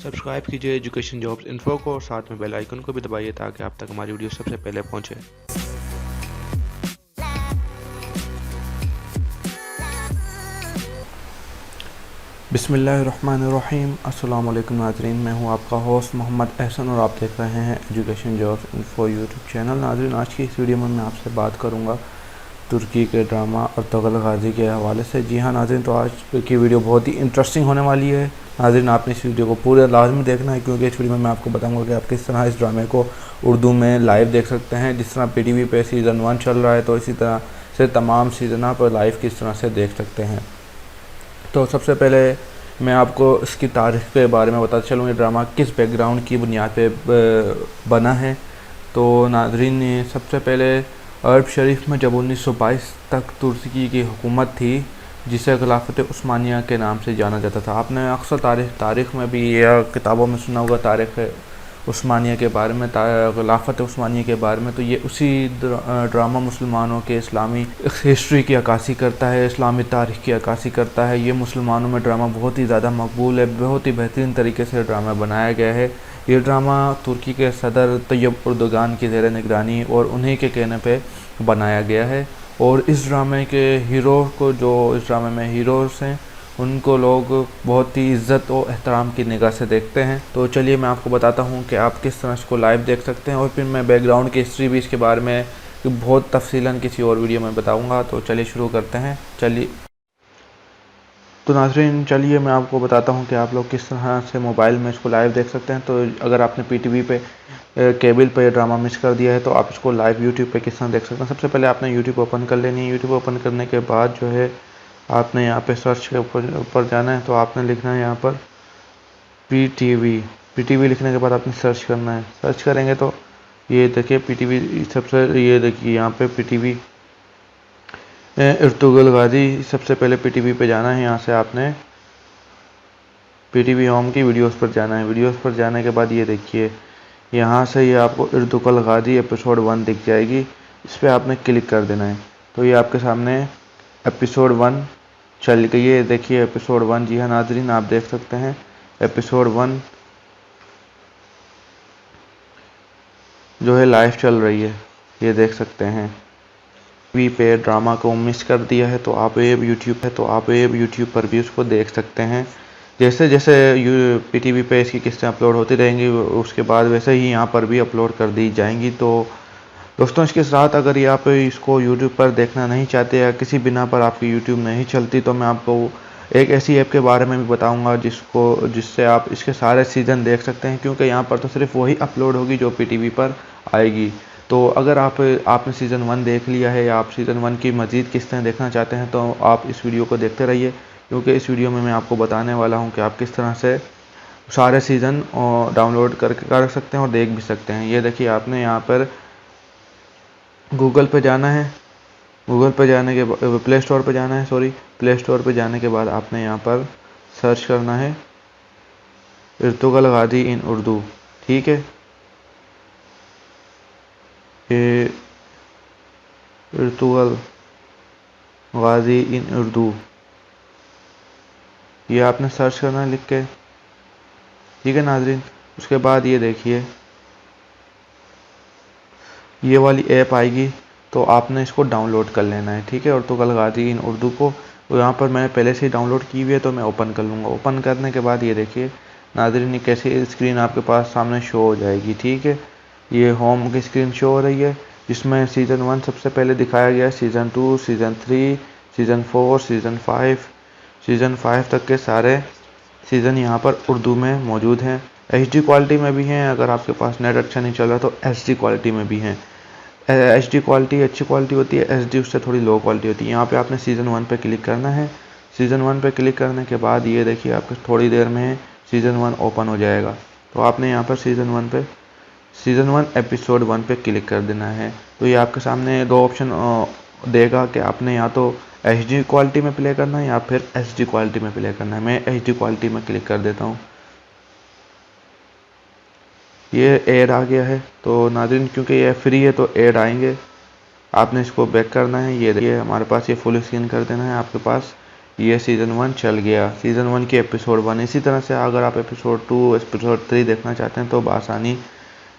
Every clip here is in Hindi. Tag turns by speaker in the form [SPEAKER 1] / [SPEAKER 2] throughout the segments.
[SPEAKER 1] सब्सक्राइब कीजिए एजुकेशन जॉब्स इन्फो को और साथ में बेल आइकन को भी दबाइए ताकि आप तक हमारी वीडियो सबसे पहले पहुंचे। बिस्मिल्लाहिर्रहमानिर्रहीम। अस्सलाम वालेकुम नाज़रीन, मैं हूं आपका होस्ट मोहम्मद एहसन और आप देख रहे हैं education jobs info YouTube channel. नाज़रीन, आज की इस वीडियो में मैं आपसे बात करूंगा तुर्की के ड्रामा अर्तुगरुल गाज़ी के हवाले से। जी हाँ नाज़रीन, तो आज की वीडियो बहुत ही इंटरेस्टिंग होने वाली है। नाज़रीन, आपने इस वीडियो को पूरा लाजमी देखना है क्योंकि इस वीडियो में मैं आपको बताऊंगा कि आप किस तरह इस ड्रामे को उर्दू में लाइव देख सकते हैं। जिस तरह PTV पे सीज़न 1 चल रहा है तो इसी तरह से तमाम सीज़न पर लाइव किस तरह से देख सकते हैं। तो सबसे पहले मैं आपको इसकी तारीख़ के बारे में बताता चलूँ, ये ड्रामा किस बैकग्राउंड की बुनियाद पे बना है। तो नाज़रीन, सबसे पहले अरब शरीफ में जब 1922 तक तुर्की की हुकूमत थी जिसे खिलाफत उस्मानिया के नाम से जाना जाता था। आपने अक्सर तारीख़ में भी या किताबों में सुना होगा तारीख़ उस्मानिया के बारे में, खिलाफत उस्मानिया के बारे में। तो ये उसी ड्रामा मुसलमानों के इस्लामी हिस्ट्री की अक्कासी करता है, इस्लामी तारीख़ की अक्कासी करता है। ये मुसलमानों में ड्रामा बहुत ही ज़्यादा मकबूल है, बहुत ही बेहतरीन तरीके से ड्रामा बनाया गया है। ये ड्रामा तुर्की के सदर तैयब उर्दोगान की ज़ेर निगरानी और उन्हीं के कहने पे बनाया गया है। और इस ड्रामे के हीरो को, जो इस ड्रामे में हीरोज़ हैं, उनको लोग बहुत ही इज़्ज़त और एहतराम की निगाह से देखते हैं। तो चलिए मैं आपको बताता हूँ कि आप किस तरह इसको लाइव देख सकते हैं और फिर मैं बैकग्राउंड की हिस्ट्री भी इसके बारे में बहुत तफसीलन किसी और वीडियो में बताऊँगा। तो चलिए शुरू करते हैं। तो नाज़रीन, चलिए मैं आपको बताता हूँ कि आप लोग किस तरह से मोबाइल में इसको लाइव देख सकते हैं। तो अगर आपने PTV पे केबल पे ड्रामा मिस कर दिया है तो आप इसको लाइव यूट्यूब पे किस तरह देख सकते हैं। सबसे पहले आपने यूट्यूब ओपन कर लेनी है। यूट्यूब ओपन करने के बाद जो है आपने यहाँ पे सर्च के ऊपर जाना है। तो आपने लिखना है यहाँ पर PTV लिखने के बाद आपने सर्च करना है। सर्च करेंगे तो ये देखिए PTV, सबसे ये देखिए यहाँ पे PTV अर्तुगरुल गाज़ी, सबसे पहले PTV पे जाना है। यहाँ से आपने PTV होम की वीडियोस पर जाना है। वीडियोस पर जाने के बाद ये देखिए यहाँ से ये आपको अर्तुगरुल गाज़ी एपिसोड 1 दिख जाएगी। इस पर आपने क्लिक कर देना है। तो ये आपके सामने एपिसोड 1 चल गई है। देखिए एपिसोड 1, जी हाँ नाज़रीन, आप देख सकते हैं एपिसोड 1 जो है लाइव चल रही है, ये देख सकते हैं। टीवी पे ड्रामा को मिस कर दिया है तो आप यूट्यूब पर भी उसको देख सकते हैं। जैसे जैसे PTV पे इसकी किस्तें अपलोड होती रहेंगी उसके बाद वैसे ही यहाँ पर भी अपलोड कर दी जाएंगी। तो दोस्तों, इसके साथ अगर ये आप इसको यूट्यूब पर देखना नहीं चाहते या किसी बिना पर आपकी यूट्यूब नहीं चलती तो मैं आपको एक ऐसी ऐप के बारे में भी बताऊंगा जिससे आप इसके सारे सीज़न देख सकते हैं, क्योंकि यहाँ पर तो सिर्फ वही अपलोड होगी जो PTV पर आएगी। तो अगर आपने सीज़न 1 देख लिया है या आप सीज़न 1 की मज़ीद किस्तें देखना चाहते हैं तो आप इस वीडियो को देखते रहिए, क्योंकि इस वीडियो में मैं आपको बताने वाला हूं कि आप किस तरह से सारे सीज़न डाउनलोड कर सकते हैं और देख भी सकते हैं। ये देखिए आपने यहाँ पर गूगल पे जाना है। गूगल पे जाने के बाद प्ले स्टोर पे जाना है, प्ले स्टोर पे जाने के बाद आपने यहाँ पर सर्च करना है अर्तुगरुल गाज़ी इन उर्दू। ठीक है, अर्तुगरुल गाज़ी इन उर्दू, ये आपने सर्च करना है लिख के। ठीक है नाज़रीन, उसके बाद ये देखिए ये वाली ऐप आएगी तो आपने इसको डाउनलोड कर लेना है। ठीक है, अर्तुगरुल गाज़ी इन उर्दू को तो यहाँ पर मैंने पहले से ही डाउनलोड की हुई है तो मैं ओपन कर लूँगा। ओपन करने के बाद ये देखिए नाज़रीन, कैसी स्क्रीन आपके पास सामने शो हो जाएगी। ठीक है, ये होम की स्क्रीन शो हो रही है जिसमें सीज़न 1 सबसे पहले दिखाया गया है, सीज़न 2, सीज़न 3, सीज़न 4, सीज़न 5 तक के सारे सीज़न यहाँ पर उर्दू में मौजूद हैं। HD क्वालिटी में भी हैं, अगर आपके पास नेट अच्छा नहीं चल रहा तो HD क्वालिटी में भी हैं। HD क्वालिटी अच्छी क्वालिटी होती है, SD उससे थोड़ी लो क्वालिटी होती है। यहाँ पे आपने सीज़न 1 पे क्लिक करना है। सीज़न 1 पे क्लिक करने के बाद ये देखिए आपके थोड़ी देर में सीज़न 1 ओपन हो जाएगा। तो आपने यहाँ पर सीज़न 1 एपिसोड 1 पे क्लिक कर देना है। तो ये आपके सामने दो ऑप्शन देगा कि आपने या तो HD क्वालिटी में प्ले करना है या फिर SD क्वालिटी में प्ले करना है। मैं HD क्वालिटी में क्लिक कर देता हूँ। ये ऐड आ गया है तो नाज़रीन, क्योंकि ये फ्री है तो ऐड आएंगे, आपने इसको बैक करना है। ये देखिए हमारे पास ये फुल स्क्रीन कर देना है आपके पास। ये सीज़न 1 चल गया, सीज़न 1 की एपिसोड 1। इसी तरह से अगर आप एपिसोड 2 एपिसोड 3 देखना चाहते हैं तो बआसानी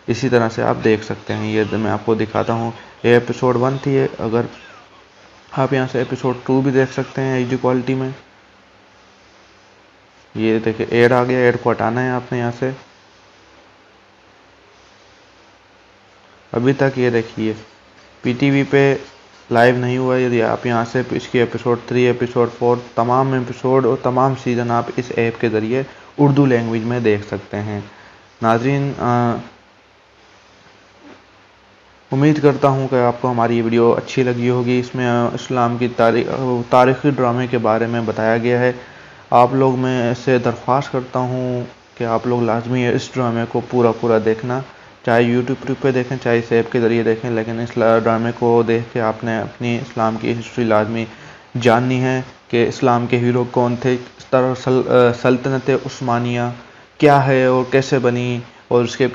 [SPEAKER 1] इसी तरह से आप देख सकते हैं। ये मैं आपको दिखाता हूँ, ये एपिसोड 1 थी। अगर आप यहाँ से एपिसोड 2 भी देख सकते हैं HD क्वालिटी में। ये देखिए ऐड आ गया, ऐड को हटाना है आपने यहाँ से। अभी तक ये देखिए PTV पे लाइव नहीं हुआ। यदि आप यहाँ से इसकी एपिसोड 3 एपिसोड 4 तमाम एपिसोड और तमाम सीज़न आप इस ऐप के ज़रिए उर्दू लैंग्वेज में देख सकते हैं। नाज़रीन, उम्मीद करता हूँ कि आपको हमारी ये वीडियो अच्छी लगी होगी। इसमें इस्लाम की तारीख़ी ड्रामे के बारे में बताया गया है। आप लोग, मैं से दरख्वास्त करता हूँ कि आप लोग लाजमी इस ड्रामे को पूरा देखना, चाहे यूट्यूब पे देखें चाहे इस ऐप के ज़रिए देखें, लेकिन इस ड्रामे को देख के आपने अपनी इस्लाम की हिस्ट्री लाजमी जाननी है कि इस्लाम के हीरो कौन थे, इस तरह सल्तनत उस्मानिया क्या है और कैसे बनी, और उसके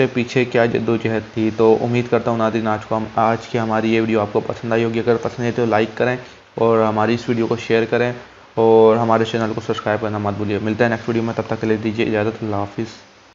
[SPEAKER 1] पीछे क्या जद्दोजहद थी। तो उम्मीद करता हूँ नाज़रीन आज की हमारी ये वीडियो आपको पसंद आई होगी। अगर पसंद है तो लाइक करें और हमारी इस वीडियो को शेयर करें और हमारे चैनल को सब्सक्राइब करना मत भूलिए। मिलते हैं नेक्स्ट वीडियो में, तब तक के लिए दीजिए इजाज़त। अल्लाह हाफिज़।